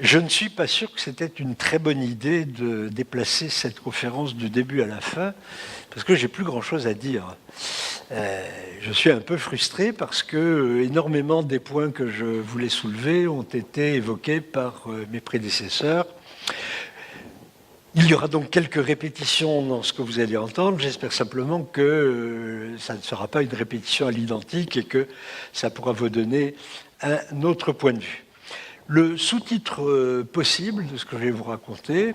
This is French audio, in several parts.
Je ne suis pas sûr que c'était une très bonne idée de déplacer cette conférence du début à la fin, parce que j'ai plus grand-chose à dire. Je suis un peu frustré parce que énormément des points que je voulais soulever ont été évoqués par mes prédécesseurs. Il y aura donc quelques répétitions dans ce que vous allez entendre. J'espère simplement que ça ne sera pas une répétition à l'identique et que ça pourra vous donner un autre point de vue. Le sous-titre possible de ce que je vais vous raconter,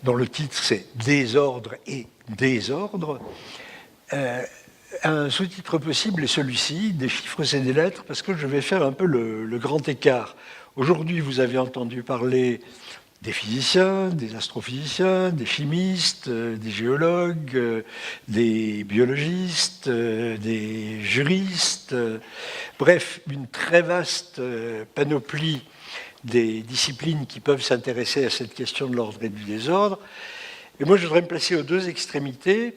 dont le titre c'est « Désordre et désordre », un sous-titre possible est celui-ci, des chiffres et des lettres, parce que je vais faire un peu le grand écart. Aujourd'hui, vous avez entendu parler des physiciens, des astrophysiciens, des chimistes, des géologues, des biologistes, des juristes, bref, une très vaste panoplie des disciplines qui peuvent s'intéresser à cette question de l'ordre et du désordre. Et moi, je voudrais me placer aux deux extrémités.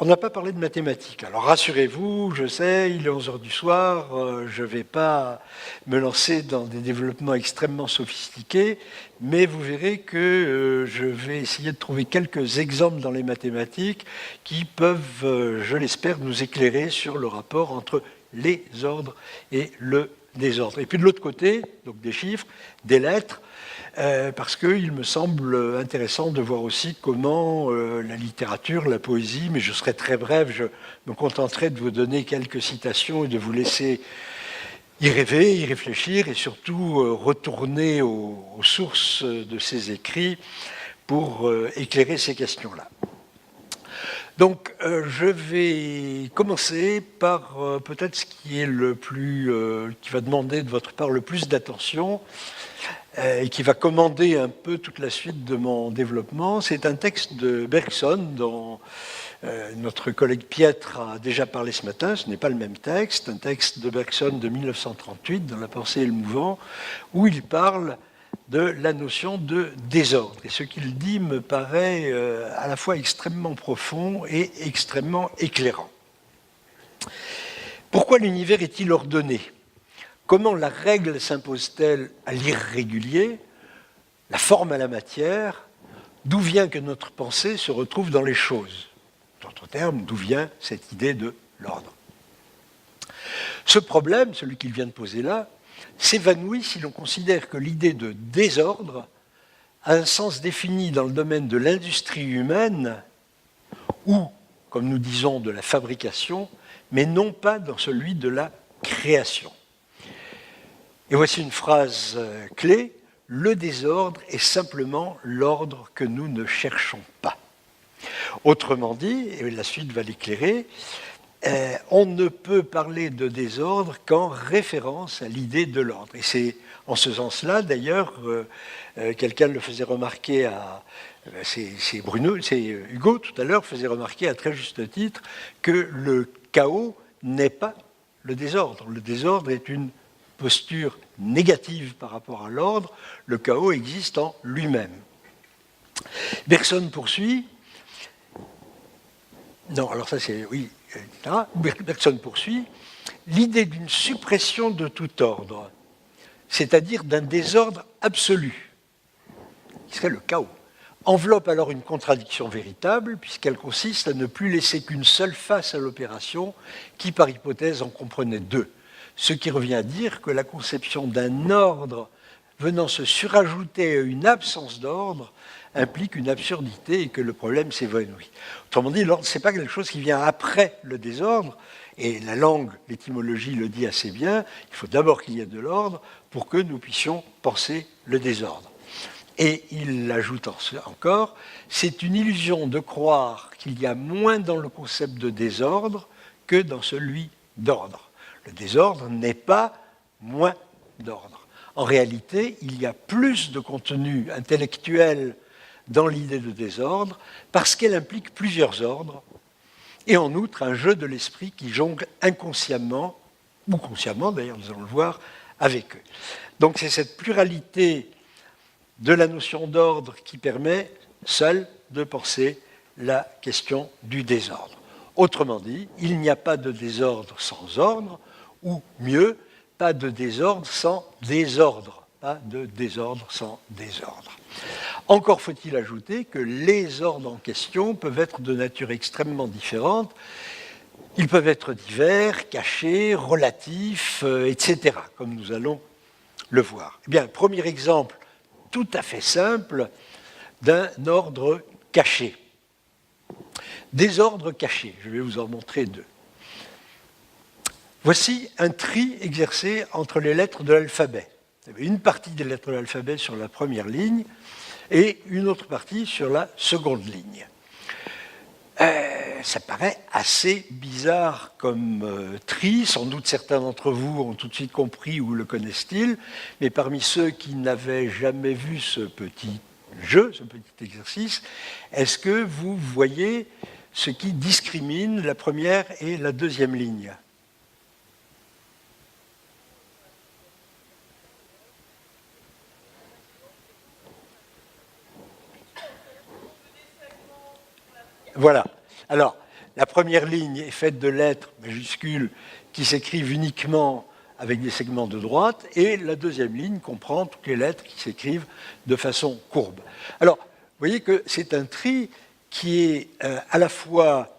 On n'a pas parlé de mathématiques. Alors rassurez-vous, je sais, il est 11 heures du soir, je ne vais pas me lancer dans des développements extrêmement sophistiqués, mais vous verrez que je vais essayer de trouver quelques exemples dans les mathématiques qui peuvent, je l'espère, nous éclairer sur le rapport entre les ordres et le désordre. Et puis de l'autre côté, donc des chiffres, des lettres, parce qu'il me semble intéressant de voir aussi comment la littérature, la poésie, mais je serai très bref, je me contenterai de vous donner quelques citations et de vous laisser y rêver, y réfléchir et surtout retourner aux sources de ces écrits pour éclairer ces questions-là. Donc, je vais commencer par peut-être ce qui est le plus, qui va demander de votre part le plus d'attention, et qui va commander un peu toute la suite de mon développement. C'est un texte de Bergson dont notre collègue Pietre a déjà parlé ce matin. Ce n'est pas le même texte, un texte de Bergson de 1938 dans La pensée et le mouvant, où il parle de la notion de désordre. Et ce qu'il dit me paraît à la fois extrêmement profond et extrêmement éclairant. Pourquoi l'univers est-il ordonné ? Comment la règle s'impose-t-elle à l'irrégulier, la forme à la matière? D'où vient que notre pensée se retrouve dans les choses? D'autres termes, d'où vient cette idée de l'ordre? Ce problème, celui qu'il vient de poser là, s'évanouit si l'on considère que l'idée de désordre a un sens défini dans le domaine de l'industrie humaine ou, comme nous disons, de la fabrication, mais non pas dans celui de la création. Et voici une phrase clé, « Le désordre est simplement l'ordre que nous ne cherchons pas ». Autrement dit, et la suite va l'éclairer, on ne peut parler de désordre qu'en référence à l'idée de l'ordre. Et c'est en ce sens-là, d'ailleurs, quelqu'un le faisait remarquer à... C'est Hugo, tout à l'heure, faisait remarquer à très juste titre que le chaos n'est pas le désordre. Le désordre est une posture négative par rapport à l'ordre, le chaos existe en lui-même. Bergson poursuit, non, alors ça c'est, oui, etc. Bergson poursuit, l'idée d'une suppression de tout ordre, c'est-à-dire d'un désordre absolu, qui serait le chaos, enveloppe alors une contradiction véritable, puisqu'elle consiste à ne plus laisser qu'une seule face à l'opération, qui par hypothèse en comprenait deux. Ce qui revient à dire que la conception d'un ordre venant se surajouter à une absence d'ordre implique une absurdité et que le problème s'évanouit. Autrement dit, l'ordre, ce n'est pas quelque chose qui vient après le désordre, et la langue, l'étymologie le dit assez bien, il faut d'abord qu'il y ait de l'ordre pour que nous puissions penser le désordre. Et il ajoute encore, c'est une illusion de croire qu'il y a moins dans le concept de désordre que dans celui d'ordre. Le désordre n'est pas moins d'ordre. En réalité, il y a plus de contenu intellectuel dans l'idée de désordre parce qu'elle implique plusieurs ordres et en outre un jeu de l'esprit qui jongle inconsciemment, ou consciemment d'ailleurs, nous allons le voir, avec eux. Donc c'est cette pluralité de la notion d'ordre qui permet seule de penser la question du désordre. Autrement dit, il n'y a pas de désordre sans ordre, ou mieux, pas de désordre sans désordre. Pas de désordre sans désordre. Encore faut-il ajouter que les ordres en question peuvent être de nature extrêmement différente. Ils peuvent être divers, cachés, relatifs, etc., comme nous allons le voir. Eh bien, premier exemple tout à fait simple d'un ordre caché. Des ordres cachés, je vais vous en montrer deux. Voici un tri exercé entre les lettres de l'alphabet. Vous avez une partie des lettres de l'alphabet sur la première ligne et une autre partie sur la seconde ligne. Ça paraît assez bizarre comme tri. Sans doute certains d'entre vous ont tout de suite compris ou le connaissent-ils, mais parmi ceux qui n'avaient jamais vu ce petit jeu, ce petit exercice, est-ce que vous voyez ce qui discrimine la première et la deuxième ligne ? Voilà. Alors, la première ligne est faite de lettres majuscules qui s'écrivent uniquement avec des segments de droite, et la deuxième ligne comprend toutes les lettres qui s'écrivent de façon courbe. Alors, vous voyez que c'est un tri qui est à la fois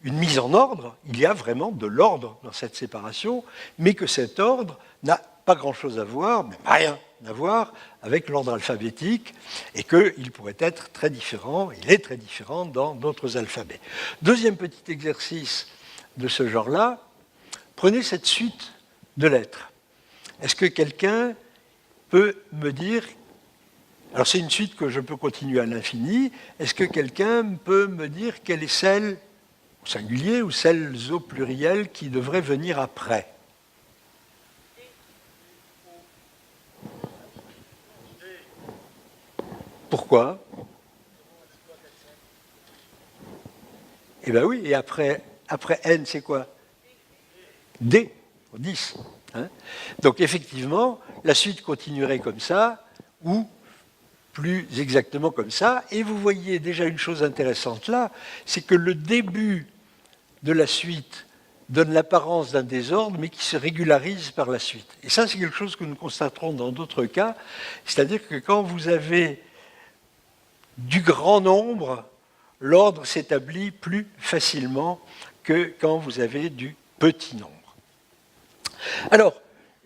une mise en ordre, il y a vraiment de l'ordre dans cette séparation, mais que cet ordre n'a pas grand-chose à voir, même rien à voir avec l'ordre alphabétique, et qu'il pourrait être très différent, il est très différent dans d'autres alphabets. Deuxième petit exercice de ce genre-là, prenez cette suite de lettres. Est-ce que quelqu'un peut me dire, alors c'est une suite que je peux continuer à l'infini, est-ce que quelqu'un peut me dire quelle est celle au singulier ou celles au pluriel qui devraient venir après? Pourquoi? Eh bien oui, et après N, c'est quoi? D, 10. Hein? Donc effectivement, la suite continuerait comme ça, ou plus exactement comme ça, et vous voyez déjà une chose intéressante là, c'est que le début de la suite donne l'apparence d'un désordre, mais qui se régularise par la suite. Et ça, c'est quelque chose que nous constaterons dans d'autres cas, c'est-à-dire que quand vous avez du grand nombre, l'ordre s'établit plus facilement que quand vous avez du petit nombre. Alors,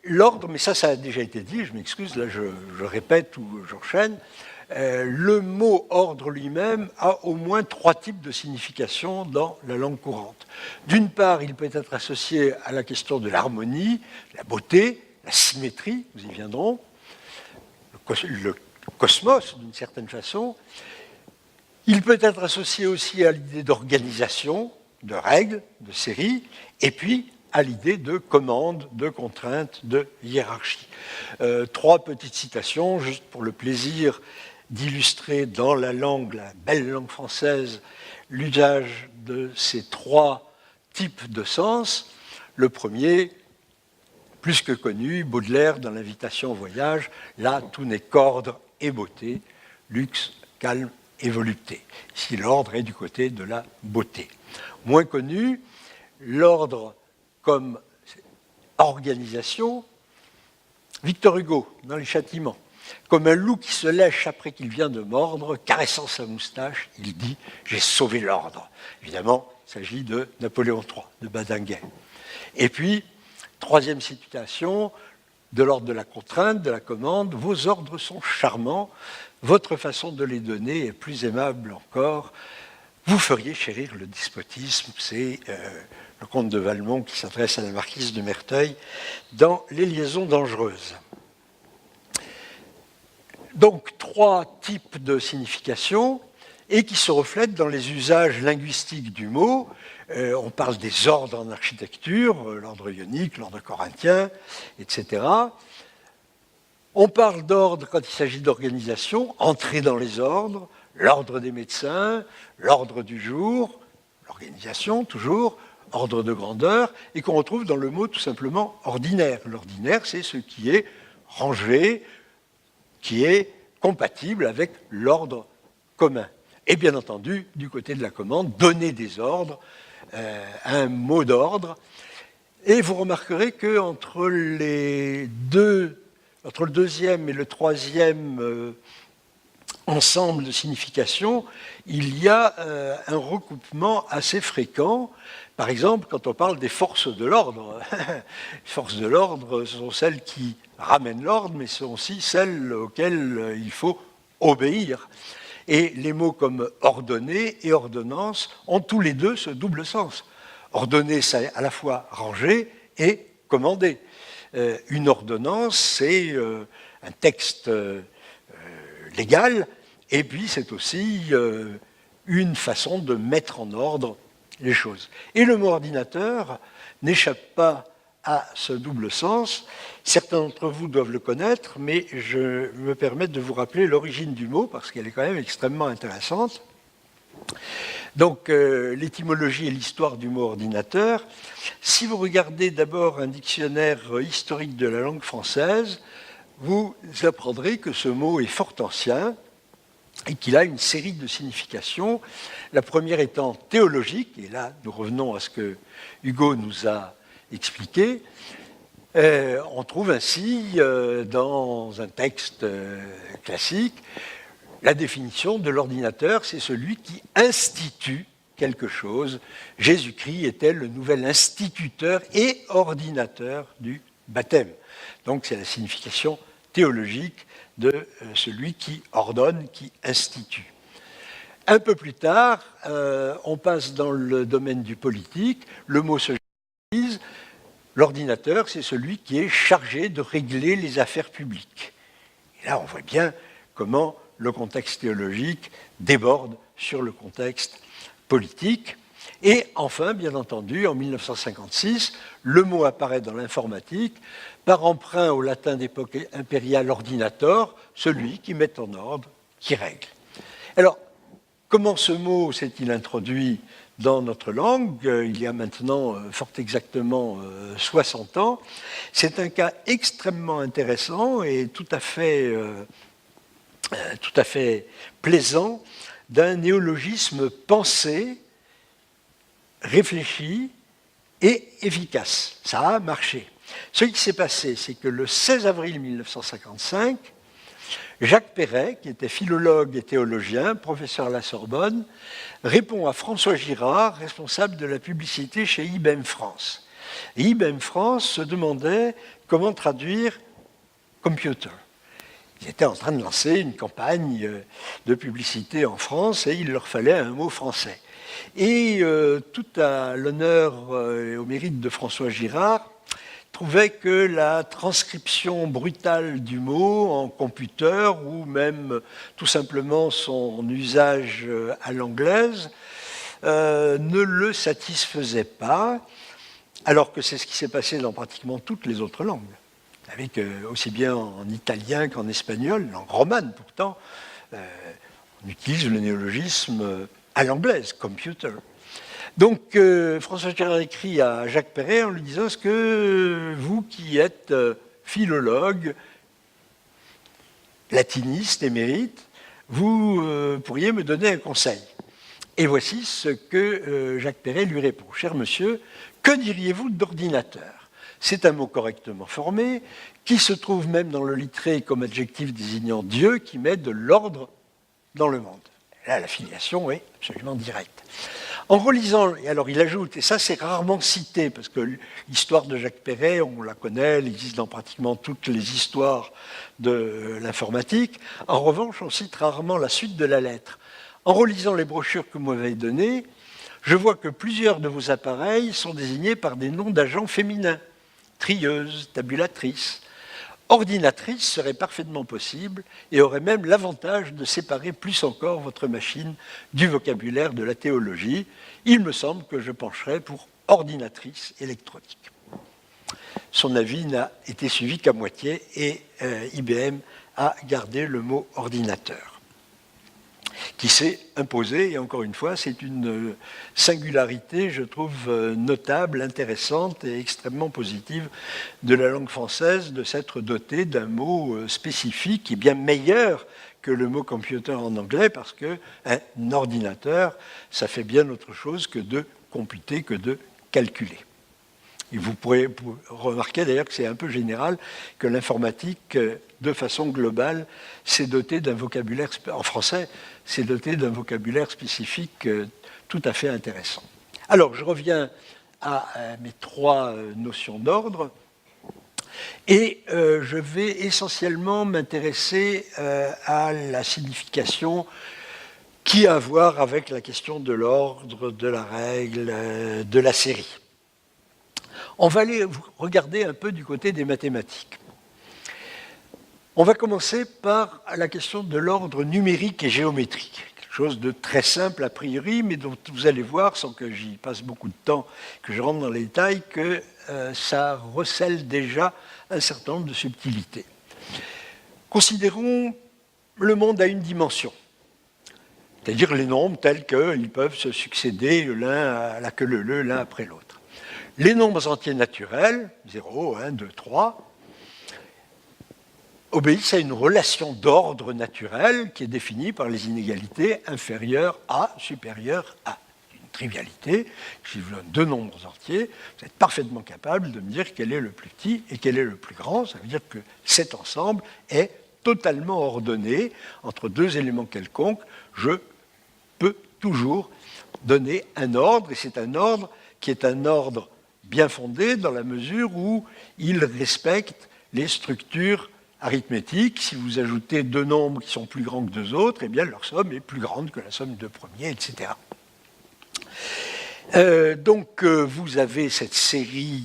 l'ordre, mais ça a déjà été dit, je m'excuse, là je répète ou j'enchaîne, le mot ordre lui-même a au moins 3 types de significations dans la langue courante. D'une part, il peut être associé à la question de l'harmonie, la beauté, la symétrie, nous y viendrons, le cosmos d'une certaine façon. Il peut être associé aussi à l'idée d'organisation, de règles, de séries, et puis à l'idée de commande, de contrainte, de hiérarchie. 3 petites citations, juste pour le plaisir d'illustrer dans la langue, la belle langue française, l'usage de ces 3 types de sens. Le premier, plus que connu, Baudelaire dans l'Invitation au voyage, là tout n'est qu'ordre et beauté, luxe, calme et volupté. Ici l'ordre est du côté de la beauté. Moins connu, l'ordre comme organisation, Victor Hugo dans Les Châtiments. Comme un loup qui se lèche après qu'il vient de mordre, caressant sa moustache, il dit « J'ai sauvé l'ordre ». Évidemment, il s'agit de Napoléon III, de Badinguet. Et puis, 3e citation, de l'ordre de la contrainte, de la commande, « Vos ordres sont charmants, votre façon de les donner est plus aimable encore. Vous feriez chérir le despotisme ». C'est le comte de Valmont qui s'adresse à la marquise de Merteuil dans Les liaisons dangereuses. Donc, 3 types de significations et qui se reflètent dans les usages linguistiques du mot. On parle des ordres en architecture, l'ordre ionique, l'ordre corinthien, etc. On parle d'ordre quand il s'agit d'organisation, entrer dans les ordres, l'ordre des médecins, l'ordre du jour, l'organisation toujours, ordre de grandeur, et qu'on retrouve dans le mot tout simplement ordinaire. L'ordinaire, c'est ce qui est rangé, qui est compatible avec l'ordre commun. Et bien entendu, du côté de la commande, donner des ordres, un mot d'ordre. Et vous remarquerez qu'entre le deuxième et le troisième ensemble de significations, il y a un recoupement assez fréquent. Par exemple, quand on parle des forces de l'ordre, les forces de l'ordre, ce sont celles qui ramènent l'ordre, mais ce sont aussi celles auxquelles il faut obéir. Et les mots comme ordonner et ordonnance ont tous les deux ce double sens. Ordonner, c'est à la fois ranger et commander. Une ordonnance, c'est un texte légal, et puis c'est aussi une façon de mettre en ordre les choses. Et le mot ordinateur n'échappe pas à ce double sens. Certains d'entre vous doivent le connaître, mais je me permets de vous rappeler l'origine du mot, parce qu'elle est quand même extrêmement intéressante. Donc, l'étymologie et l'histoire du mot ordinateur. Si vous regardez d'abord un dictionnaire historique de la langue française, vous apprendrez que ce mot est fort ancien et qu'il a une série de significations. La première étant théologique, et là nous revenons à ce que Hugo nous a expliqué. On trouve ainsi dans un texte classique la définition de l'ordinateur, c'est celui qui institue quelque chose. Jésus-Christ était le nouvel instituteur et ordinateur du baptême. Donc c'est la signification théologique de celui qui ordonne, qui institue. Un peu plus tard, on passe dans le domaine du politique, le mot se utilise, l'ordinateur c'est celui qui est chargé de régler les affaires publiques. Et là on voit bien comment le contexte théologique déborde sur le contexte politique. Et enfin, bien entendu, en 1956, le mot apparaît dans l'informatique par emprunt au latin d'époque impériale ordinator, celui qui met en ordre, qui règle. Alors, comment ce mot s'est-il introduit dans notre langue il y a maintenant fort exactement 60 ans? C'est un cas extrêmement intéressant et tout à fait plaisant d'un néologisme pensé, réfléchi et efficace. Ça a marché. Ce qui s'est passé, c'est que le 16 avril 1955, Jacques Perret, qui était philologue et théologien, professeur à la Sorbonne, répond à François Girard, responsable de la publicité chez IBM France. Et IBM France se demandait comment traduire computer. Ils étaient en train de lancer une campagne de publicité en France et il leur fallait un mot français. Et tout à l'honneur et au mérite de François Girard, trouvait que la transcription brutale du mot en computer ou même tout simplement son usage à l'anglaise ne le satisfaisait pas, alors que c'est ce qui s'est passé dans pratiquement toutes les autres langues. Avec aussi bien en italien qu'en espagnol, langue romane pourtant, on utilise le néologisme à l'anglaise, computer. Donc François Girard écrit à Jacques Perret en lui disant « Est-ce que vous qui êtes philologue, latiniste, émérite, vous pourriez me donner un conseil ?» Et voici ce que Jacques Perret lui répond. « Cher monsieur, que diriez-vous d'ordinateur ? C'est un mot correctement formé, qui se trouve même dans le littré comme adjectif désignant Dieu, qui met de l'ordre dans le monde. » Là, la filiation est absolument directe. En relisant, et alors il ajoute, et ça c'est rarement cité, parce que l'histoire de Jacques Perret, on la connaît, elle existe dans pratiquement toutes les histoires de l'informatique. En revanche, on cite rarement la suite de la lettre. En relisant les brochures que vous m'avez données, je vois que plusieurs de vos appareils sont désignés par des noms d'agents féminins. Trieuse, tabulatrice. Ordinatrice serait parfaitement possible et aurait même l'avantage de séparer plus encore votre machine du vocabulaire de la théologie. Il me semble que je pencherais pour ordinatrice électronique. Son avis n'a été suivi qu'à moitié et IBM a gardé le mot ordinateur, qui s'est imposé, et encore une fois, c'est une singularité, je trouve, notable, intéressante et extrêmement positive de la langue française, de s'être dotée d'un mot spécifique et bien meilleur que le mot computer en anglais, parce qu'un ordinateur, ça fait bien autre chose que de computer, que de calculer. Et vous pourrez remarquer d'ailleurs que c'est un peu général que l'informatique, de façon globale, s'est dotée d'un vocabulaire, en français, s'est dotée d'un vocabulaire spécifique tout à fait intéressant. Alors, je reviens à mes trois notions d'ordre. Et je vais essentiellement m'intéresser à la signification qui a à voir avec la question de l'ordre, de la règle, de la série. On va aller regarder un peu du côté des mathématiques. On va commencer par la question de l'ordre numérique et géométrique. Quelque chose de très simple a priori, mais dont vous allez voir, sans que j'y passe beaucoup de temps, que je rentre dans les détails, que ça recèle déjà un certain nombre de subtilités. Considérons le monde à une dimension, c'est-à-dire les nombres tels qu'ils peuvent se succéder l'un à la queue leu l'un après l'autre. Les nombres entiers naturels, 0, 1, 2, 3, obéissent à une relation d'ordre naturel qui est définie par les inégalités inférieures à, supérieures à. Une trivialité, si je vous donne deux nombres entiers, vous êtes parfaitement capable de me dire quel est le plus petit et quel est le plus grand. Ça veut dire que cet ensemble est totalement ordonné entre deux éléments quelconques. Je peux toujours donner un ordre, et c'est un ordre qui est un ordre bien fondé dans la mesure où il respecte les structures arithmétiques. Si vous ajoutez deux nombres qui sont plus grands que deux autres, eh bien leur somme est plus grande que la somme des deux premiers, etc. Donc vous avez cette série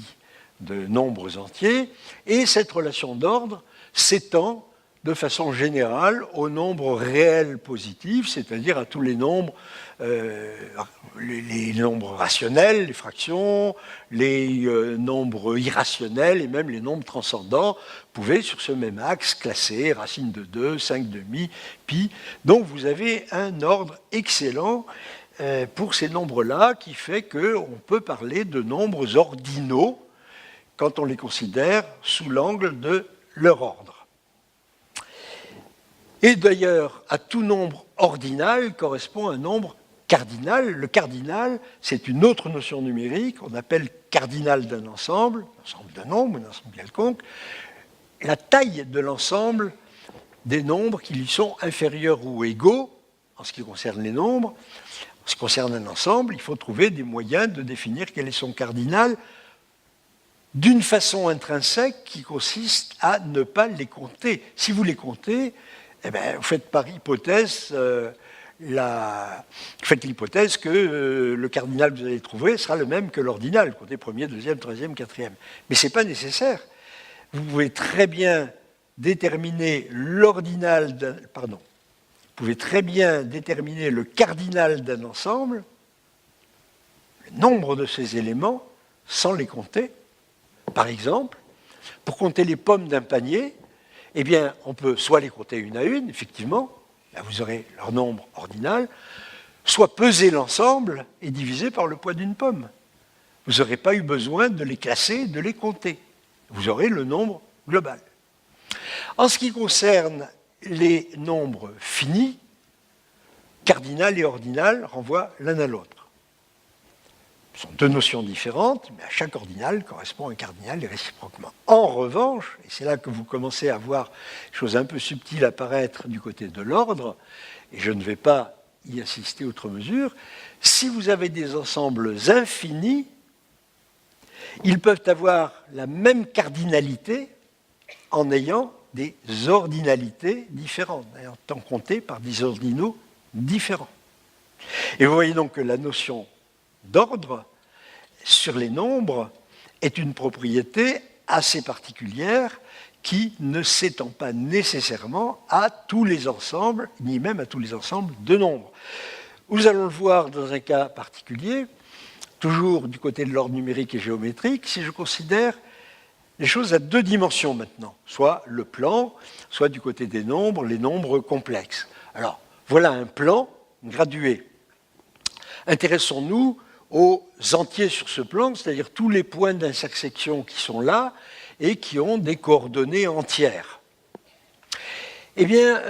de nombres entiers, et cette relation d'ordre s'étend de façon générale aux nombres réels positifs, c'est-à-dire à tous les nombres, les nombres rationnels, les fractions, les nombres irrationnels et même les nombres transcendants. Vous pouvez, sur ce même axe, classer racine de 2, 5 demi, pi. Donc vous avez un ordre excellent pour ces nombres-là qui fait qu'on peut parler de nombres ordinaux quand on les considère sous l'angle de leur ordre. Et d'ailleurs, à tout nombre ordinal correspond un nombre cardinal. Le cardinal, c'est une autre notion numérique, on appelle cardinal d'un ensemble de nombres, un ensemble quelconque, la taille de l'ensemble des nombres qui lui sont inférieurs ou égaux, en ce qui concerne les nombres. En ce qui concerne un ensemble, il faut trouver des moyens de définir quel est son cardinal d'une façon intrinsèque qui consiste à ne pas les compter. Si vous les comptez, eh bien, vous faites par hypothèse, faites l'hypothèse que le cardinal que vous allez trouver sera le même que l'ordinal, comptez premier, deuxième, troisième, quatrième. Mais ce n'est pas nécessaire. Vous pouvez très bien déterminer vous pouvez très bien déterminer le cardinal d'un ensemble, le nombre de ces éléments, sans les compter. Par exemple, pour compter les pommes d'un panier, eh bien, on peut soit les compter une à une, effectivement, là vous aurez leur nombre ordinal, soit peser l'ensemble et diviser par le poids d'une pomme. Vous n'aurez pas eu besoin de les classer, de les compter. Vous aurez le nombre global. En ce qui concerne les nombres finis, cardinal et ordinal renvoient l'un à l'autre. Ce sont deux notions différentes, mais à chaque ordinal correspond un cardinal et réciproquement. En revanche, et c'est là que vous commencez à voir des choses un peu subtiles apparaître du côté de l'ordre, et je ne vais pas y assister outre mesure, si vous avez des ensembles infinis, ils peuvent avoir la même cardinalité en ayant des ordinalités différentes, en étant comptés par des ordinaux différents. Et vous voyez donc que la notion d'ordre sur les nombres est une propriété assez particulière qui ne s'étend pas nécessairement à tous les ensembles, ni même à tous les ensembles de nombres. Nous allons le voir dans un cas particulier, toujours du côté de l'ordre numérique et géométrique, si je considère les choses à deux dimensions maintenant, soit le plan, soit du côté des nombres, les nombres complexes. Alors, voilà un plan gradué. Intéressons-nous aux entiers sur ce plan, c'est-à-dire tous les points d'intersection qui sont là et qui ont des coordonnées entières. Eh bien,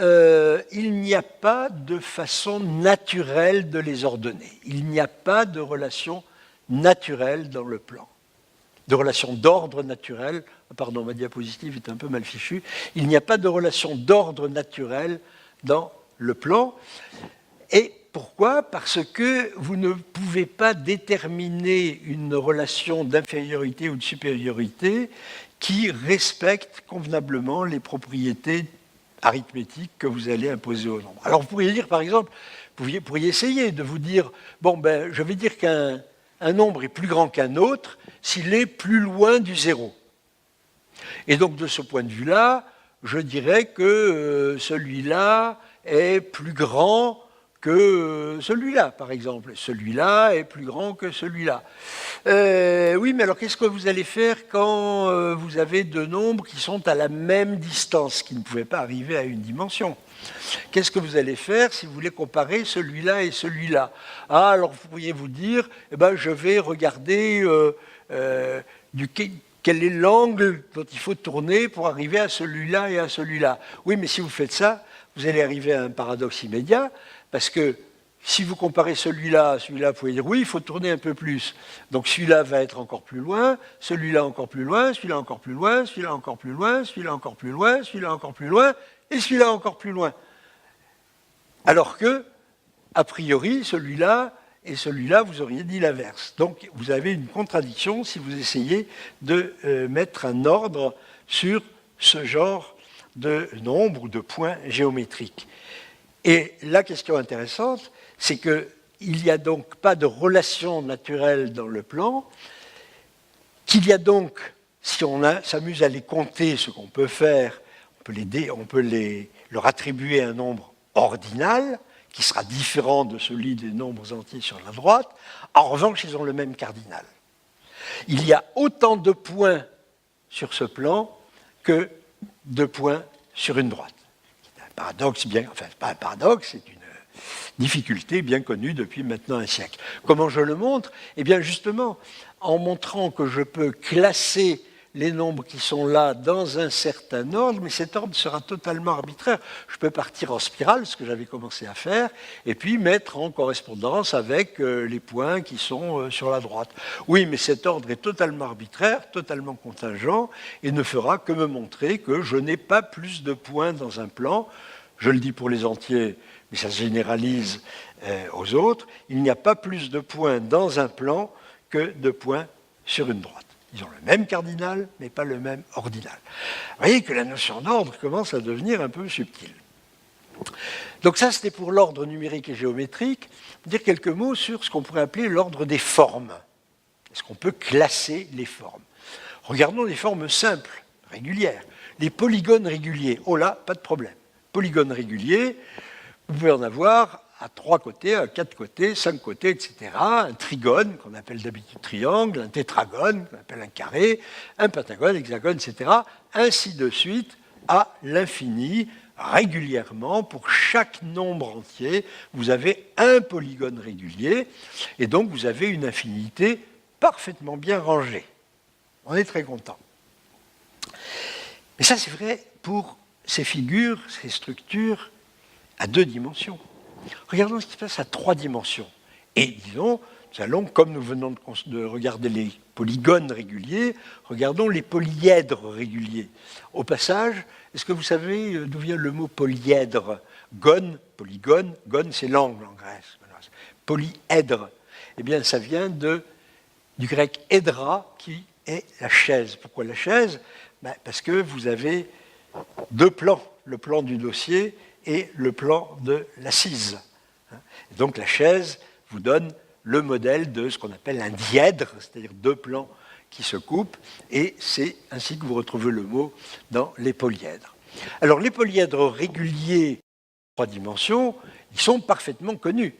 il n'y a pas de façon naturelle de les ordonner. Il n'y a pas de relation naturelle dans le plan. de relation d'ordre naturel. Pardon, ma diapositive est un peu mal fichue. Il n'y a pas de relation d'ordre naturel dans le plan. Et pourquoi? Parce que vous ne pouvez pas déterminer une relation d'infériorité ou de supériorité qui respecte convenablement les propriétés arithmétiques que vous allez imposer au nombre. Alors vous pourriez dire, par exemple, vous pourriez essayer de vous dire, bon, ben, je vais dire qu'un nombre est plus grand qu'un autre s'il est plus loin du zéro. Et donc, de ce point de vue-là, je dirais que celui-là est plus grand que celui-là, par exemple. Celui-là est plus grand que celui-là. Oui, mais alors qu'est-ce que vous allez faire quand vous avez deux nombres qui sont à la même distance, qui ne pouvaient pas arriver à une dimension? Qu'est-ce que vous allez faire si vous voulez comparer celui-là et celui-là? Ah, alors vous pourriez vous dire, eh ben, je vais regarder quel est l'angle dont il faut tourner pour arriver à celui-là et à celui-là. Oui, mais si vous faites ça, vous allez arriver à un paradoxe immédiat, parce que si vous comparez celui-là à celui-là, vous pouvez dire oui, il faut tourner un peu plus. Donc celui-là va être encore plus loin, celui-là encore plus loin, celui-là encore plus loin, celui-là encore plus loin, celui-là encore plus loin, celui-là encore plus loin, et celui-là encore plus loin. Alors que, a priori, celui-là et celui-là, vous auriez dit l'inverse. Donc vous avez une contradiction si vous essayez de mettre un ordre sur ce genre de nombres ou de points géométriques. Et la question intéressante, c'est qu'il n'y a donc pas de relation naturelle dans le plan, qu'il y a donc, si on s'amuse à les compter, ce qu'on peut faire, on peut leur attribuer un nombre ordinal, qui sera différent de celui des nombres entiers sur la droite. En revanche, ils ont le même cardinal. Il y a autant de points sur ce plan que de points sur une droite. C'est un paradoxe enfin, pas un paradoxe, c'est une difficulté bien connue depuis maintenant un siècle. Comment je le montre? Eh bien, justement, en montrant que je peux classer les nombres qui sont là dans un certain ordre, mais cet ordre sera totalement arbitraire. Je peux partir en spirale, ce que j'avais commencé à faire, et puis mettre en correspondance avec les points qui sont sur la droite. Oui, mais cet ordre est totalement arbitraire, totalement contingent, et ne fera que me montrer que je n'ai pas plus de points dans un plan. Je le dis pour les entiers, mais ça se généralise aux autres. Il n'y a pas plus de points dans un plan que de points sur une droite. Ils ont le même cardinal, mais pas le même ordinal. Vous voyez que la notion d'ordre commence à devenir un peu subtile. Donc ça, c'était pour l'ordre numérique et géométrique. Dire quelques mots sur ce qu'on pourrait appeler l'ordre des formes. Est-ce qu'on peut classer les formes? Regardons les formes simples, régulières. Les polygones réguliers. Oh là, pas de problème. Polygones réguliers, vous pouvez en avoir à 3 côtés, à 4 côtés, 5 côtés, etc. Un trigone, qu'on appelle d'habitude triangle, un tétragone, qu'on appelle un carré, un pentagone, hexagone, etc. Ainsi de suite, à l'infini, régulièrement, pour chaque nombre entier, vous avez un polygone régulier, et donc vous avez une infinité parfaitement bien rangée. On est très content. Mais ça, c'est vrai pour ces figures, ces structures à 2 dimensions. Regardons ce qui se passe à 3 dimensions. Et disons, nous allons, comme nous venons de regarder les polygones réguliers, regardons les polyèdres réguliers. Au passage, est-ce que vous savez d'où vient le mot polyèdre? Gone, polygone, gone c'est l'angle en Grèce. Polyèdre, eh bien ça vient du grec édra, qui est la chaise. Pourquoi la chaise? Parce que vous avez 2 plans, le plan du dossier et le plan de l'assise. Donc la chaise vous donne le modèle de ce qu'on appelle un dièdre, c'est-à-dire 2 plans qui se coupent, et c'est ainsi que vous retrouvez le mot dans les polyèdres. Alors les polyèdres réguliers 3 dimensions, ils sont parfaitement connus.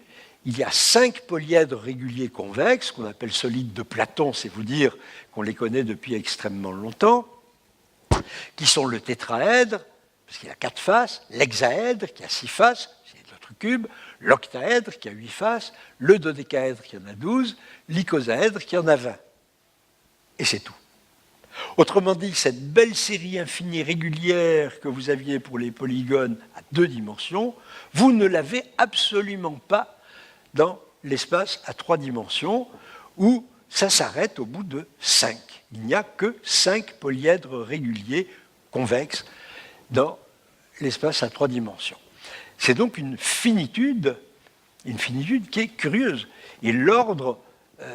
Il y a 5 polyèdres réguliers convexes, qu'on appelle solides de Platon, c'est vous dire qu'on les connaît depuis extrêmement longtemps, qui sont le tétraèdre, parce qu'il a 4 faces, l'hexaèdre qui a 6 faces, c'est notre cube, l'octaèdre qui a 8 faces, le dodécaèdre qui en a 12, l'icosaèdre qui en a 20. Et c'est tout. Autrement dit, cette belle série infinie régulière que vous aviez pour les polygones à 2 dimensions, vous ne l'avez absolument pas dans l'espace à 3 dimensions, où ça s'arrête au bout de 5. il n'y a que 5 polyèdres réguliers convexes dans l'espace à 3 dimensions. C'est donc une finitude qui est curieuse. Et l'ordre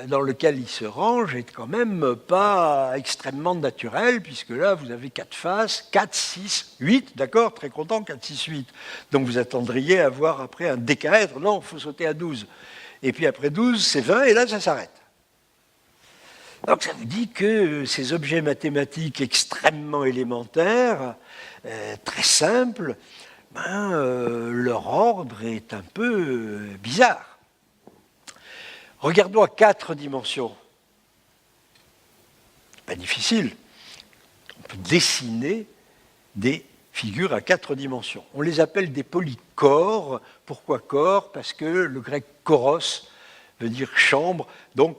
dans lequel il se range est quand même pas extrêmement naturel, puisque là, vous avez 4 faces, 4, 6, 8, d'accord, très content, 4, 6, 8. Donc vous attendriez à voir après un décaèdre, non, il faut sauter à 12. Et puis après 12, c'est 20, et là, ça s'arrête. Donc ça vous dit que ces objets mathématiques extrêmement élémentaires, très simples, leur ordre est un peu bizarre. Regardons à 4 dimensions. Pas difficile. On peut dessiner des figures à 4 dimensions. On les appelle des polychores. Pourquoi corps? Parce que le grec choros veut dire chambre. Donc,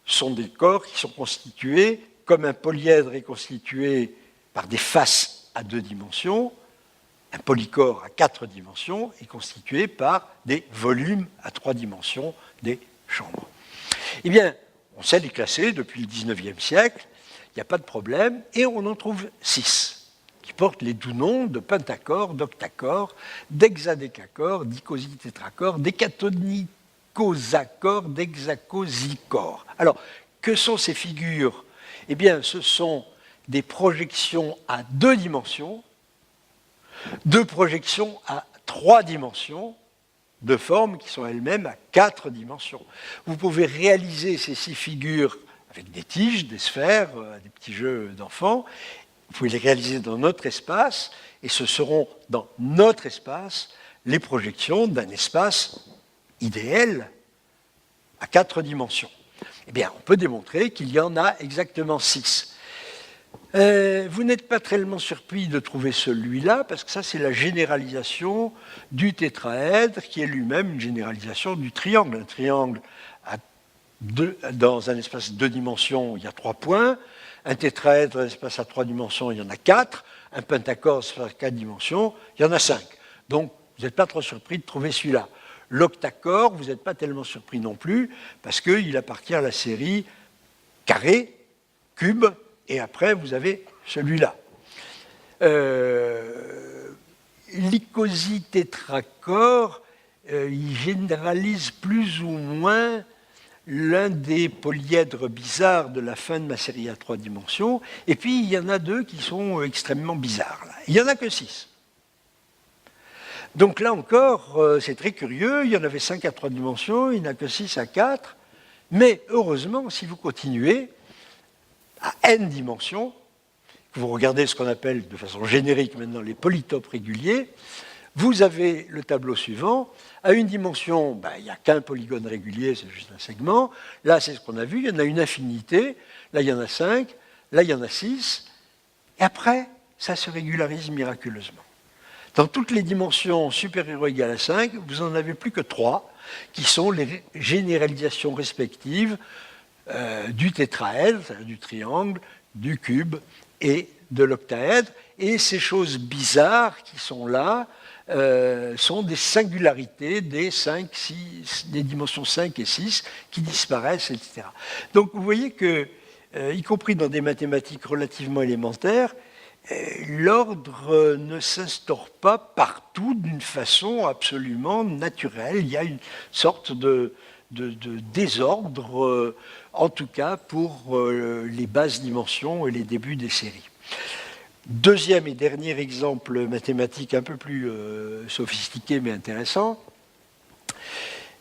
ce sont des corps qui sont constitués, comme un polyèdre est constitué par des faces à 2 dimensions, un polychore à 4 dimensions est constitué par des volumes à 3 dimensions, des chambres. Eh bien, on sait les classer depuis le 19e siècle, il n'y a pas de problème, et on en trouve 6, qui portent les doux noms de pentacores, d'octacores, d'hexadécacores, d'icositetracores, d'hécatonicosacores, d'hexacosicores. Alors, que sont ces figures? Eh bien, ce sont des projections à 2 dimensions, 2 projections à 3 dimensions, de formes qui sont elles-mêmes à 4 dimensions. Vous pouvez réaliser ces 6 figures avec des tiges, des sphères, des petits jeux d'enfants. Vous pouvez les réaliser dans notre espace, et ce seront dans notre espace les projections d'un espace idéal à 4 dimensions. Eh bien, on peut démontrer qu'il y en a exactement 6. Vous n'êtes pas tellement surpris de trouver celui-là, parce que ça, c'est la généralisation du tétraèdre, qui est lui-même une généralisation du triangle. Un triangle dans un espace 2 dimensions, il y a 3 points. Un tétraèdre dans un espace à 3 dimensions, il y en a 4. Un pentacorde, espace à 4 dimensions, il y en a 5. Donc, vous n'êtes pas trop surpris de trouver celui-là. L'octacore, vous n'êtes pas tellement surpris non plus, parce qu'il appartient à la série carré, cube, et après, vous avez celui-là. L'icositetracore, il généralise plus ou moins l'un des polyèdres bizarres de la fin de ma série à 3 dimensions, et puis il y en a 2 qui sont extrêmement bizarres. Là. Il n'y en a que 6. Donc là encore, c'est très curieux, il y en avait 5 à 3 dimensions, il n'y en a que 6 à 4, mais heureusement, si vous continuez, à n dimensions, vous regardez ce qu'on appelle de façon générique maintenant les polytopes réguliers, vous avez le tableau suivant. À une dimension, il n'y a qu'un polygone régulier, c'est juste un segment. Là, c'est ce qu'on a vu, il y en a une infinité. Là, il y en a 5. Là, il y en a 6. Et après, ça se régularise miraculeusement. Dans toutes les dimensions supérieures ou égales à 5, vous n'en avez plus que 3, qui sont les généralisations respectives du tétraèdre, c'est-à-dire du triangle, du cube et de l'octaèdre. Et ces choses bizarres qui sont là sont des singularités des dimensions 5 et 6 qui disparaissent, etc. Donc vous voyez que, y compris dans des mathématiques relativement élémentaires, l'ordre ne s'instaure pas partout d'une façon absolument naturelle. Il y a une sorte de désordre, en tout cas pour les basses dimensions et les débuts des séries. Deuxième et dernier exemple mathématique un peu plus sophistiqué mais intéressant,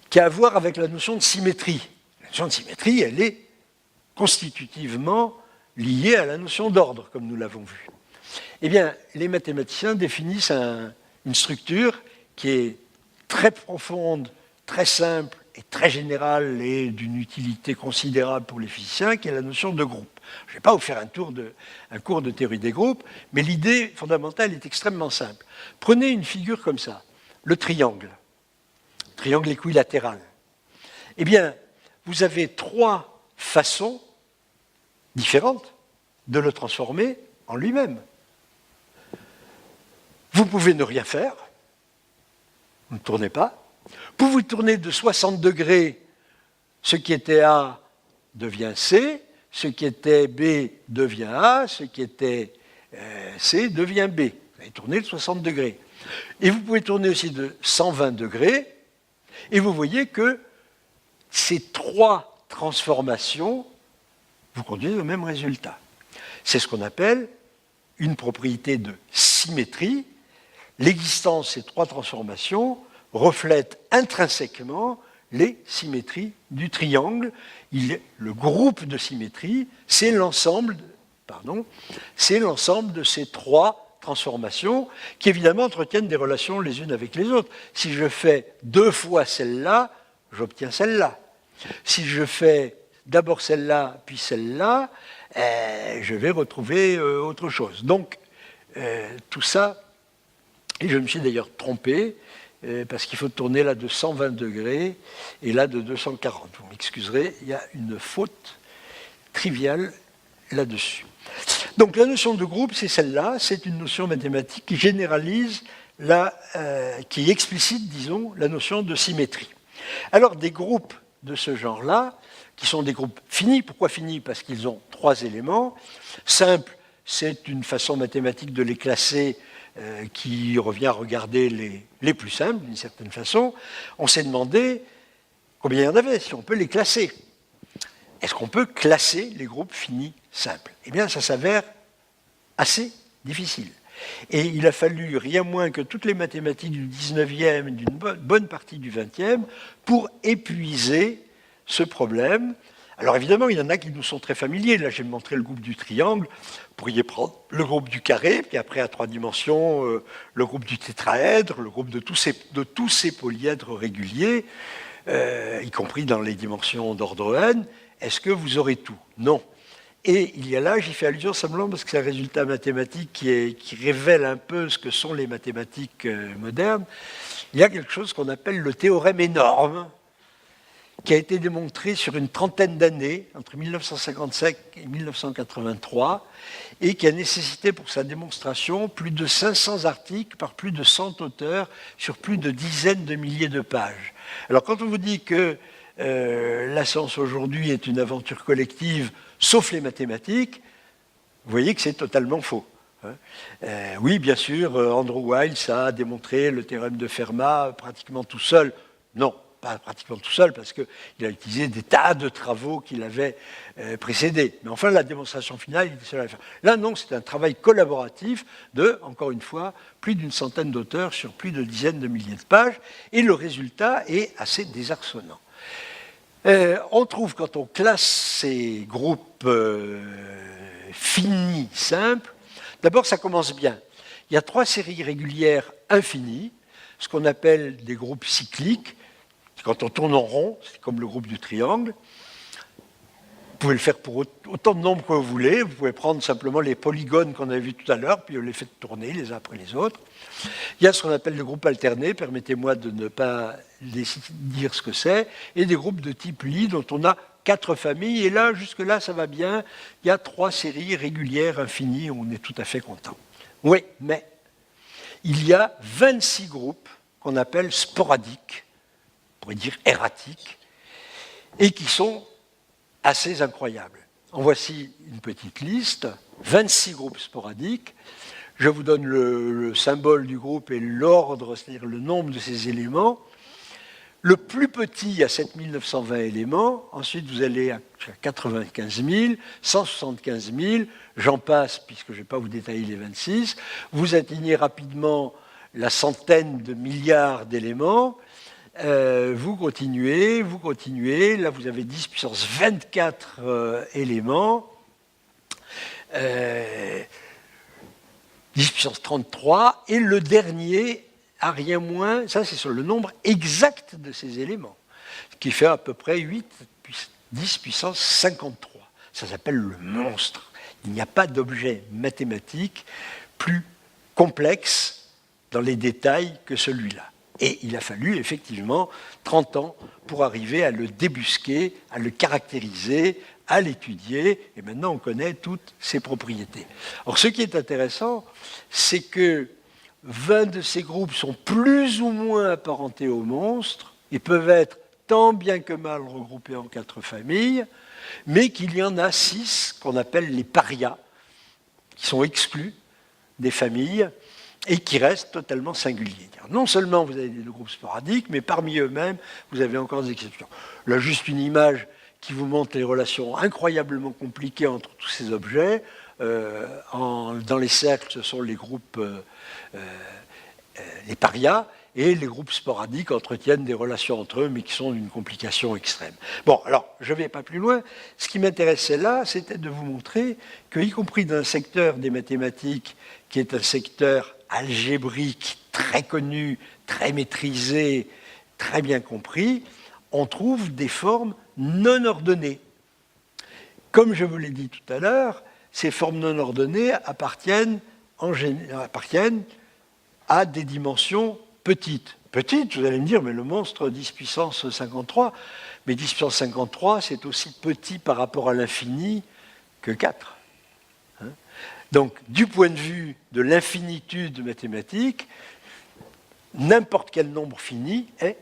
qui a à voir avec la notion de symétrie. La notion de symétrie, elle est constitutivement liée à la notion d'ordre, comme nous l'avons vu. Eh bien, les mathématiciens définissent une structure qui est très profonde, très simple et très générale et d'une utilité considérable pour les physiciens, qui est la notion de groupe. Je ne vais pas vous faire un cours de théorie des groupes, mais l'idée fondamentale est extrêmement simple. Prenez une figure comme ça, le triangle équilatéral. Eh bien, vous avez 3 façons différentes de le transformer en lui-même. Vous pouvez ne rien faire, vous ne tournez pas. Vous vous tournez de 60 degrés, ce qui était A devient C, ce qui était B devient A, ce qui était C devient B. Vous allez tourner de 60 degrés. Et vous pouvez tourner aussi de 120 degrés, et vous voyez que ces trois transformations vous conduisent au même résultat. C'est ce qu'on appelle une propriété de symétrie. L'existence de ces trois transformations reflète intrinsèquement les symétries du triangle. Le groupe de symétries, c'est l'ensemble de ces trois transformations qui évidemment entretiennent des relations les unes avec les autres. Si je fais deux fois celle-là, j'obtiens celle-là. Si je fais d'abord celle-là, puis celle-là, je vais retrouver autre chose. Donc, tout ça, et je me suis d'ailleurs trompé, parce qu'il faut tourner là de 120 degrés et là de 240. Vous m'excuserez, il y a une faute triviale là-dessus. Donc la notion de groupe, c'est celle-là, c'est une notion mathématique qui généralise, qui explicite, disons, la notion de symétrie. Alors des groupes de ce genre-là, qui sont des groupes finis, pourquoi finis? Parce qu'ils ont trois éléments. Simple, c'est une façon mathématique de les classer qui revient à regarder les plus simples, d'une certaine façon. On s'est demandé combien il y en avait, si on peut les classer. Est-ce qu'on peut classer les groupes finis simples? Eh bien, ça s'avère assez difficile. Et il a fallu rien moins que toutes les mathématiques du 19e et d'une bonne partie du 20e pour épuiser ce problème. Alors évidemment, il y en a qui nous sont très familiers. Là, j'ai montré le groupe du triangle. Vous pourriez prendre le groupe du carré, puis après à trois dimensions, le groupe du tétraèdre, le groupe de tous ces polyèdres réguliers, y compris dans les dimensions d'ordre n. Est-ce que vous aurez tout? Non. Et il y a là, j'y fais allusion simplement parce que c'est un résultat mathématique qui révèle un peu ce que sont les mathématiques modernes. Il y a quelque chose qu'on appelle le théorème énorme, qui a été démontré sur une trentaine d'années, entre 1955 et 1983, et qui a nécessité pour sa démonstration plus de 500 articles par plus de 100 auteurs sur plus de dizaines de milliers de pages. Alors quand on vous dit que la science aujourd'hui est une aventure collective, sauf les mathématiques, vous voyez que c'est totalement faux. Oui, bien sûr, Andrew Wiles a démontré le théorème de Fermat pratiquement tout seul. Non, pas pratiquement tout seul, parce qu'il a utilisé des tas de travaux qui l'avaient précédé. Mais enfin, la démonstration finale, il était seul à la faire. Là, non, c'est un travail collaboratif de, encore une fois, plus d'une centaine d'auteurs sur plus de dizaines de milliers de pages, et le résultat est assez désarçonnant. On trouve, quand on classe ces groupes finis simples, d'abord, ça commence bien. Il y a trois séries régulières infinies, ce qu'on appelle des groupes cycliques. Quand on tourne en rond, c'est comme le groupe du triangle. Vous pouvez le faire pour autant de nombres que vous voulez. Vous pouvez prendre simplement les polygones qu'on avait vus tout à l'heure, puis on les fait tourner les uns après les autres. Il y a ce qu'on appelle le groupe alterné, permettez-moi de ne pas dire ce que c'est, et des groupes de type Lie dont on a 4 familles, et là, jusque-là, ça va bien. Il y a 3 séries régulières infinies, on est tout à fait content. Oui, mais il y a 26 groupes qu'on appelle sporadiques, on pourrait dire erratiques, et qui sont assez incroyables. En voici une petite liste, 26 groupes sporadiques. Je vous donne le symbole du groupe et l'ordre, c'est-à-dire le nombre de ces éléments. Le plus petit a 7920 éléments, ensuite vous allez à 95 000, 175 000, j'en passe puisque je ne vais pas vous détailler les 26. Vous atteignez rapidement la centaine de milliards d'éléments. Vous continuez, là vous avez 10 puissance 24 éléments, 10 puissance 33, et le dernier a rien moins, ça c'est sur le nombre exact de ces éléments, qui fait à peu près 10 puissance 53. Ça s'appelle le monstre. Il n'y a pas d'objet mathématique plus complexe dans les détails que celui-là. Et il a fallu effectivement 30 ans pour arriver à le débusquer, à le caractériser, à l'étudier, et maintenant on connaît toutes ses propriétés. Alors ce qui est intéressant, c'est que 20 de ces groupes sont plus ou moins apparentés aux monstres, et peuvent être tant bien que mal regroupés en 4 familles, mais qu'il y en a 6 qu'on appelle les parias, qui sont exclus des familles et qui restent totalement singuliers. Non seulement vous avez des groupes sporadiques, mais parmi eux-mêmes, vous avez encore des exceptions. Là, juste une image qui vous montre les relations incroyablement compliquées entre tous ces objets. Dans les cercles, ce sont les groupes, les parias, et les groupes sporadiques entretiennent des relations entre eux, mais qui sont d'une complication extrême. Bon, alors, je ne vais pas plus loin. Ce qui m'intéressait là, c'était de vous montrer que, y compris dans un secteur des mathématiques, qui est un secteur algébrique très connu, très maîtrisé, très bien compris, on trouve des formes non ordonnées. Comme je vous l'ai dit tout à l'heure, ces formes non ordonnées appartiennent à des dimensions petites. Petites, vous allez me dire, mais le monstre 10 puissance 53, mais 10 puissance 53, c'est aussi petit par rapport à l'infini que 4. Donc, du point de vue de l'infinitude mathématique, n'importe quel nombre fini est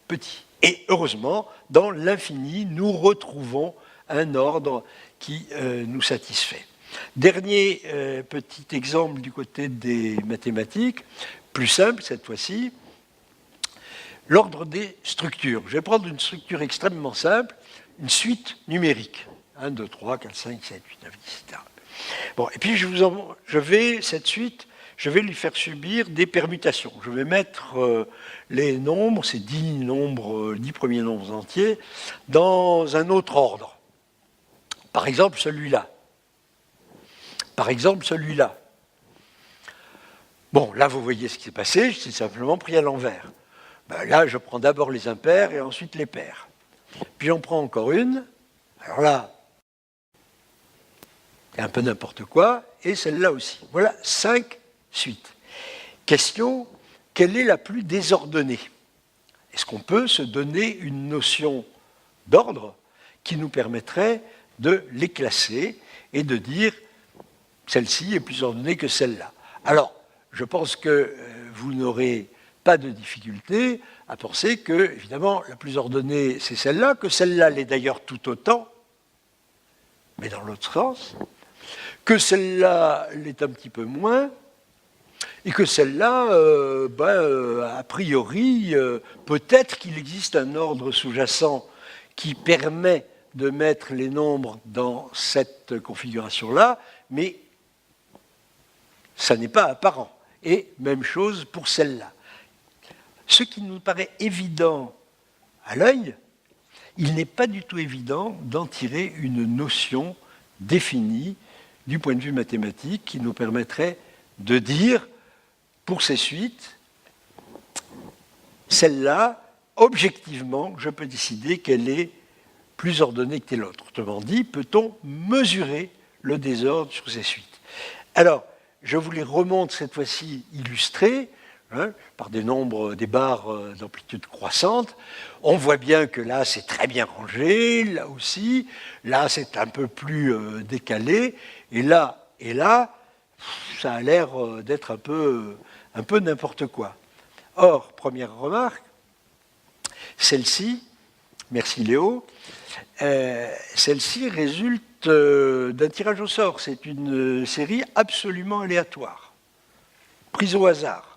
petit. Et heureusement, dans l'infini, nous retrouvons un ordre qui nous satisfait. Dernier petit exemple du côté des mathématiques, plus simple cette fois-ci, l'ordre des structures. Je vais prendre une structure extrêmement simple, une suite numérique. 1, 2, 3, 4, 5, 7, 8, 9, 10, etc. Bon, et puis cette suite, je vais lui faire subir des permutations. Je vais mettre les nombres, ces 10 premiers nombres entiers, dans un autre ordre. Par exemple, celui-là. Par exemple, celui-là. Bon, là, vous voyez ce qui s'est passé, je l'ai simplement pris à l'envers. Ben, là, je prends d'abord les impairs et ensuite les pairs. Puis j'en prends encore une. Alors là, c'est un peu n'importe quoi, et celle-là aussi. Voilà 5 suites. Question, quelle est la plus désordonnée? Est-ce qu'on peut se donner une notion d'ordre qui nous permettrait de les classer et de dire celle-ci est plus ordonnée que celle-là? Alors, je pense que vous n'aurez pas de difficulté à penser que, évidemment, la plus ordonnée, c'est celle-là, que celle-là l'est d'ailleurs tout autant, mais dans l'autre sens, que celle-là l'est un petit peu moins, et que celle-là, a priori, peut-être qu'il existe un ordre sous-jacent qui permet de mettre les nombres dans cette configuration-là, mais ça n'est pas apparent. Et même chose pour celle-là. Ce qui nous paraît évident à l'œil, il n'est pas du tout évident d'en tirer une notion définie du point de vue mathématique qui nous permettrait de dire, pour ces suites, celle-là, objectivement, je peux décider qu'elle est plus ordonnée que telle autre. Autrement dit, peut-on mesurer le désordre sur ces suites? Alors, je vous les remonte cette fois-ci illustrés, par des nombres, des barres d'amplitude croissante. On voit bien que là, c'est très bien rangé, là aussi. Là, c'est un peu plus décalé. Et là, ça a l'air d'être un peu n'importe quoi. Or, première remarque, celle-ci, merci Léo, celle-ci résulte d'un tirage au sort. C'est une série absolument aléatoire, prise au hasard.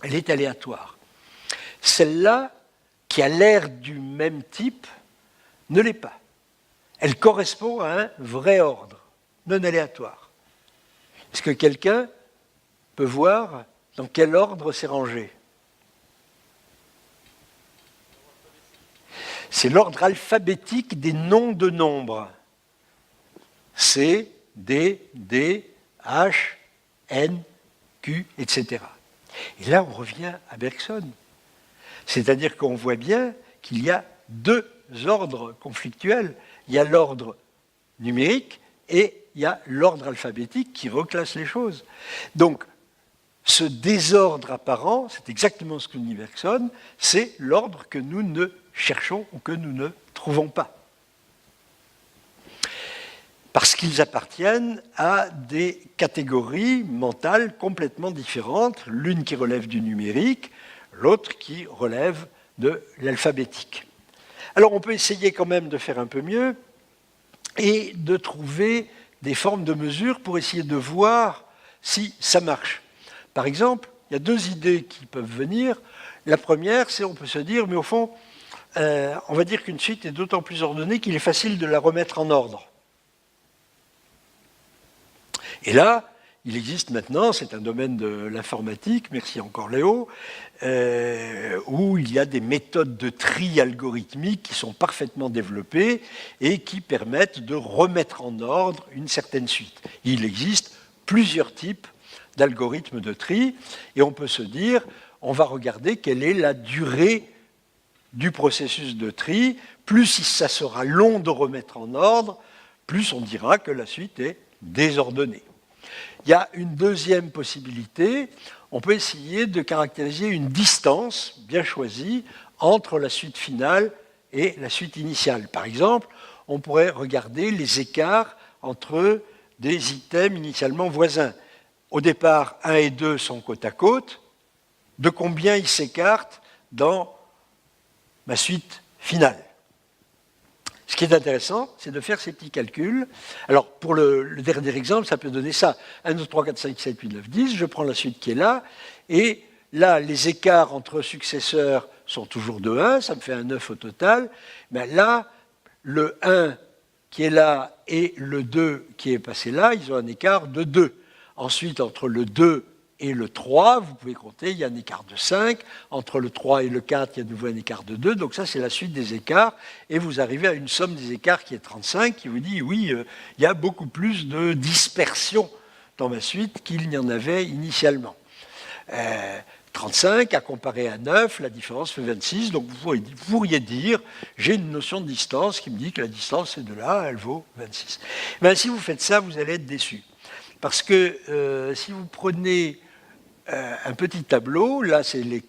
Elle est aléatoire. Celle-là, qui a l'air du même type, ne l'est pas. Elle correspond à un vrai ordre, non aléatoire. Est-ce que quelqu'un peut voir dans quel ordre c'est rangé? C'est l'ordre alphabétique des noms de nombres. C, D, D, H, N, Q, etc. Et là, on revient à Bergson. C'est-à-dire qu'on voit bien qu'il y a deux ordres conflictuels. Il y a l'ordre numérique et il y a l'ordre alphabétique qui reclasse les choses. Donc, ce désordre apparent, c'est exactement ce que dit Bergson, c'est l'ordre que nous ne cherchons ou que nous ne trouvons pas. Parce qu'ils appartiennent à des catégories mentales complètement différentes, l'une qui relève du numérique, l'autre qui relève de l'alphabétique. Alors on peut essayer quand même de faire un peu mieux et de trouver des formes de mesure pour essayer de voir si ça marche. Par exemple, il y a deux idées qui peuvent venir. La première, c'est on peut se dire, mais au fond, on va dire qu'une suite est d'autant plus ordonnée qu'il est facile de la remettre en ordre. Et là, il existe maintenant, c'est un domaine de l'informatique, merci encore Léo, où il y a des méthodes de tri algorithmiques qui sont parfaitement développées et qui permettent de remettre en ordre une certaine suite. Il existe plusieurs types d'algorithmes de tri et on peut se dire, on va regarder quelle est la durée du processus de tri. Plus ça sera long de remettre en ordre, plus on dira que la suite est désordonnée. Il y a une deuxième possibilité, on peut essayer de caractériser une distance bien choisie entre la suite finale et la suite initiale. Par exemple, on pourrait regarder les écarts entre des items initialement voisins. Au départ, 1 et 2 sont côte à côte, de combien ils s'écartent dans ma suite finale. Ce qui est intéressant, c'est de faire ces petits calculs. Alors, pour le dernier exemple, ça peut donner ça. 1, 2, 3, 4, 5, 7, 8, 9, 10. Je prends la suite qui est là. Et là, les écarts entre successeurs sont toujours de 1. Ça me fait un 9 au total. Mais là, le 1 qui est là et le 2 qui est passé là, ils ont un écart de 2. Ensuite, entre le 2 et le 3, vous pouvez compter, il y a un écart de 5. Entre le 3 et le 4, il y a de nouveau un écart de 2. Donc ça, c'est la suite des écarts. Et vous arrivez à une somme des écarts qui est 35, qui vous dit, oui, il y a beaucoup plus de dispersion dans ma suite qu'il n'y en avait initialement. 35 à comparer à 9, la différence fait 26. Donc vous pourriez dire, j'ai une notion de distance qui me dit que la distance est de là, elle vaut 26. Ben, si vous faites ça, vous allez être déçu. Parce que si vous prenez un petit tableau, là c'est les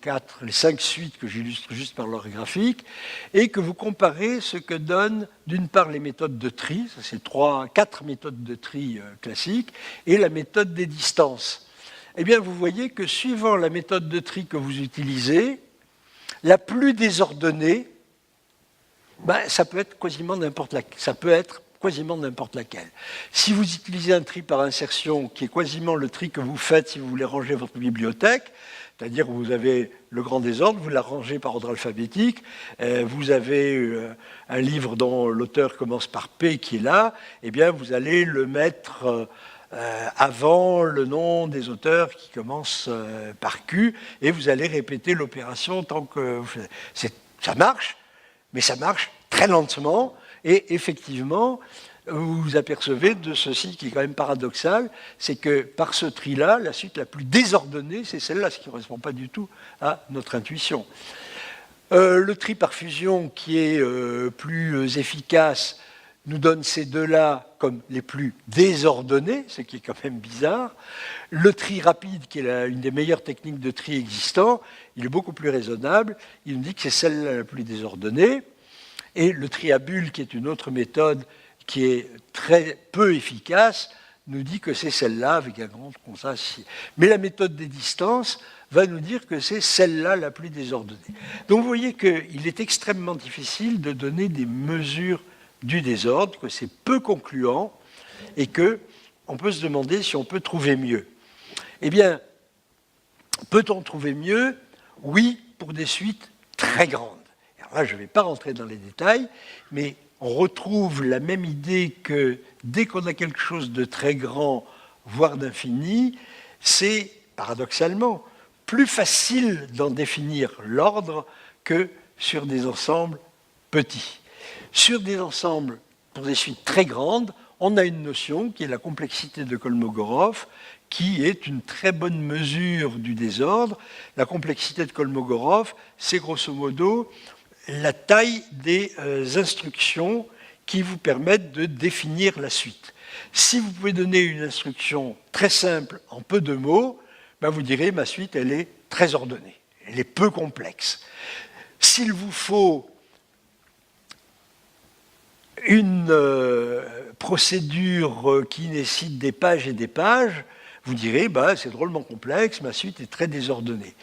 5 suites que j'illustre juste par leur graphique, et que vous comparez ce que donnent d'une part les méthodes de tri, ça c'est 4 méthodes de tri classiques, et la méthode des distances. Eh bien vous voyez que suivant la méthode de tri que vous utilisez, la plus désordonnée, ben, ça peut être quasiment n'importe laquelle. Si vous utilisez un tri par insertion, qui est quasiment le tri que vous faites si vous voulez ranger votre bibliothèque, c'est-à-dire que vous avez le grand désordre, vous la rangez par ordre alphabétique, vous avez un livre dont l'auteur commence par P qui est là, eh bien vous allez le mettre avant le nom des auteurs qui commencent par Q, et vous allez répéter l'opération tant que ça marche, mais ça marche très lentement. Et effectivement, vous vous apercevez de ceci qui est quand même paradoxal, c'est que par ce tri-là, la suite la plus désordonnée, c'est celle-là, ce qui ne correspond pas du tout à notre intuition. Le tri par fusion, qui est plus efficace, nous donne ces deux-là comme les plus désordonnés, ce qui est quand même bizarre. Le tri rapide, qui est une des meilleures techniques de tri existantes, il est beaucoup plus raisonnable, il nous dit que c'est celle-là la plus désordonnée. Et le tri à bulles, qui est une autre méthode qui est très peu efficace, nous dit que c'est celle-là, avec un grand contraste. Mais la méthode des distances va nous dire que c'est celle-là la plus désordonnée. Donc vous voyez qu'il est extrêmement difficile de donner des mesures du désordre, que c'est peu concluant, et qu'on peut se demander si on peut trouver mieux. Eh bien, peut-on trouver mieux? Oui, pour des suites très grandes. Là, je ne vais pas rentrer dans les détails, mais on retrouve la même idée que dès qu'on a quelque chose de très grand, voire d'infini, c'est, paradoxalement, plus facile d'en définir l'ordre que sur des ensembles petits. Sur des ensembles, pour des suites très grandes, on a une notion qui est la complexité de Kolmogorov, qui est une très bonne mesure du désordre. La complexité de Kolmogorov, c'est grosso modo la taille des instructions qui vous permettent de définir la suite. Si vous pouvez donner une instruction très simple en peu de mots, ben vous direz ma suite elle est très ordonnée, elle est peu complexe. S'il vous faut une procédure qui nécessite des pages et des pages, vous direz ben, c'est drôlement complexe, ma suite est très désordonnée.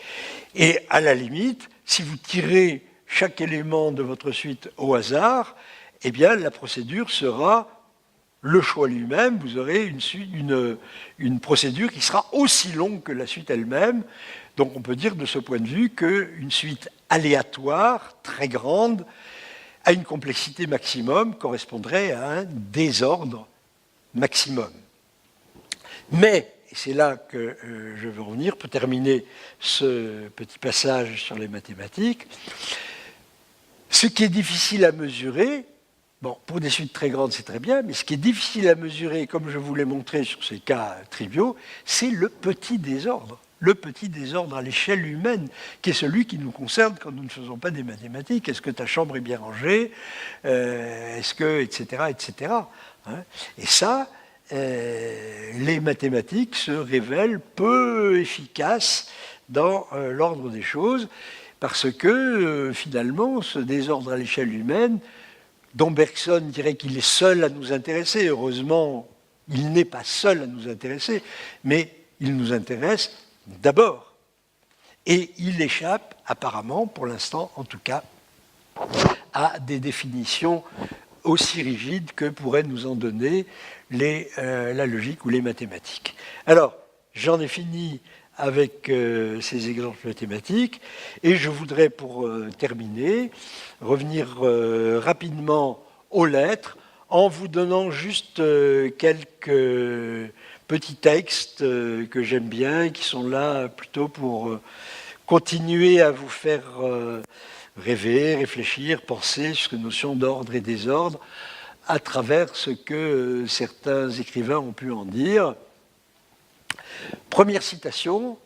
Et à la limite, si vous tirez chaque élément de votre suite au hasard, eh bien la procédure sera le choix lui-même. Vous aurez une procédure qui sera aussi longue que la suite elle-même. Donc on peut dire de ce point de vue qu'une suite aléatoire, très grande, à une complexité maximum, correspondrait à un désordre maximum. Mais, et c'est là que je veux revenir pour terminer ce petit passage sur les mathématiques, ce qui est difficile à mesurer, bon, pour des suites très grandes, c'est très bien, mais ce qui est difficile à mesurer, comme je vous l'ai montré sur ces cas triviaux, c'est le petit désordre. Le petit désordre à l'échelle humaine, qui est celui qui nous concerne quand nous ne faisons pas des mathématiques. Est-ce que ta chambre est bien rangée? Est-ce que, etc., etc. Hein? Et ça, les mathématiques se révèlent peu efficaces dans l'ordre des choses, parce que, finalement, ce désordre à l'échelle humaine, dont Bergson dirait qu'il est seul à nous intéresser, heureusement, il n'est pas seul à nous intéresser, mais il nous intéresse d'abord. Et il échappe, apparemment, pour l'instant en tout cas, à des définitions aussi rigides que pourraient nous en donner la logique ou les mathématiques. Alors, j'en ai fini avec ces exemples mathématiques, et je voudrais, pour terminer, revenir rapidement aux lettres, en vous donnant juste quelques petits textes que j'aime bien, qui sont là plutôt pour continuer à vous faire rêver, réfléchir, penser sur cette notion d'ordre et désordre, à travers ce que certains écrivains ont pu en dire. Première citation,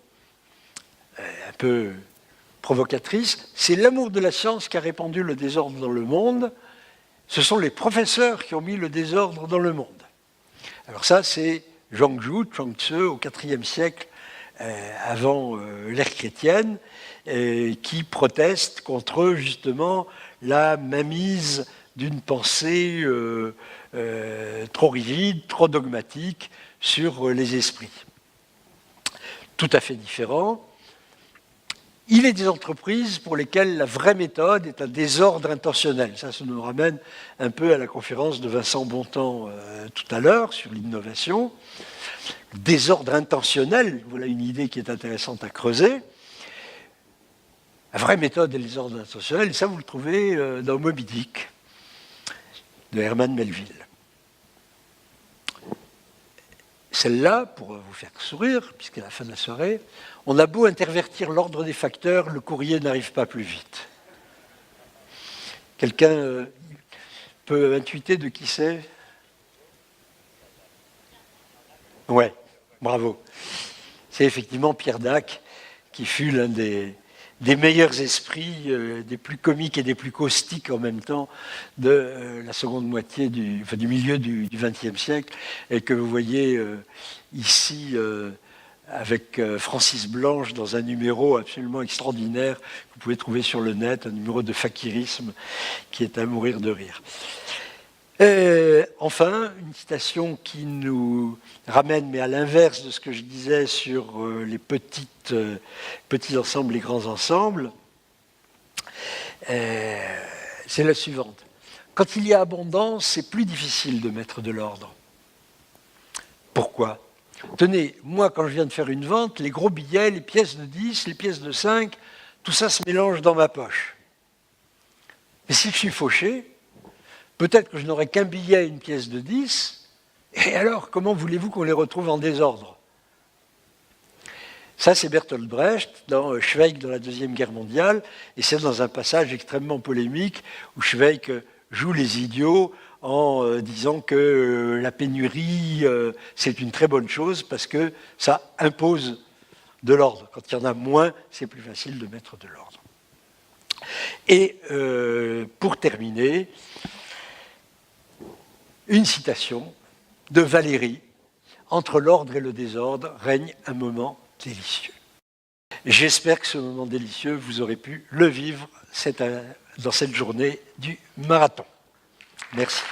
un peu provocatrice, c'est l'amour de la science qui a répandu le désordre dans le monde. Ce sont les professeurs qui ont mis le désordre dans le monde. Alors ça, c'est Zhuangzi, Chuang-Tzu, au IVe siècle avant l'ère chrétienne, qui proteste contre justement la mainmise d'une pensée trop rigide, trop dogmatique sur les esprits. Tout à fait différent. Il est des entreprises pour lesquelles la vraie méthode est un désordre intentionnel. Ça nous ramène un peu à la conférence de Vincent Bontemps tout à l'heure sur l'innovation. Désordre intentionnel, voilà une idée qui est intéressante à creuser. La vraie méthode est le désordre intentionnel, et ça vous le trouvez dans Moby Dick de Herman Melville. Celle-là, pour vous faire sourire, puisqu'à la fin de la soirée, on a beau intervertir l'ordre des facteurs, le courrier n'arrive pas plus vite. Quelqu'un peut intuiter de qui c'est? Ouais, bravo. C'est effectivement Pierre Dac, qui fut l'un des meilleurs esprits, des plus comiques et des plus caustiques en même temps de la seconde moitié du milieu du XXe siècle, et que vous voyez ici avec Francis Blanche dans un numéro absolument extraordinaire que vous pouvez trouver sur le net, un numéro de fakirisme qui est à mourir de rire. Enfin, une citation qui nous ramène, mais à l'inverse de ce que je disais sur les petits ensembles, les grands ensembles, c'est la suivante. Quand il y a abondance, c'est plus difficile de mettre de l'ordre. Pourquoi? Tenez, moi, quand je viens de faire une vente, les gros billets, les pièces de 10, les pièces de 5, tout ça se mélange dans ma poche. Mais si je suis fauché, peut-être que je n'aurai qu'un billet et une pièce de 10, et alors, comment voulez-vous qu'on les retrouve en désordre? Ça, c'est Bertolt Brecht dans Schweik dans la Deuxième Guerre mondiale, et c'est dans un passage extrêmement polémique où Schweik joue les idiots en disant que la pénurie, c'est une très bonne chose parce que ça impose de l'ordre. Quand il y en a moins, c'est plus facile de mettre de l'ordre. Et pour terminer, une citation de Valéry. Entre l'ordre et le désordre règne un moment délicieux. J'espère que ce moment délicieux, vous aurez pu le vivre dans cette journée du marathon. Merci.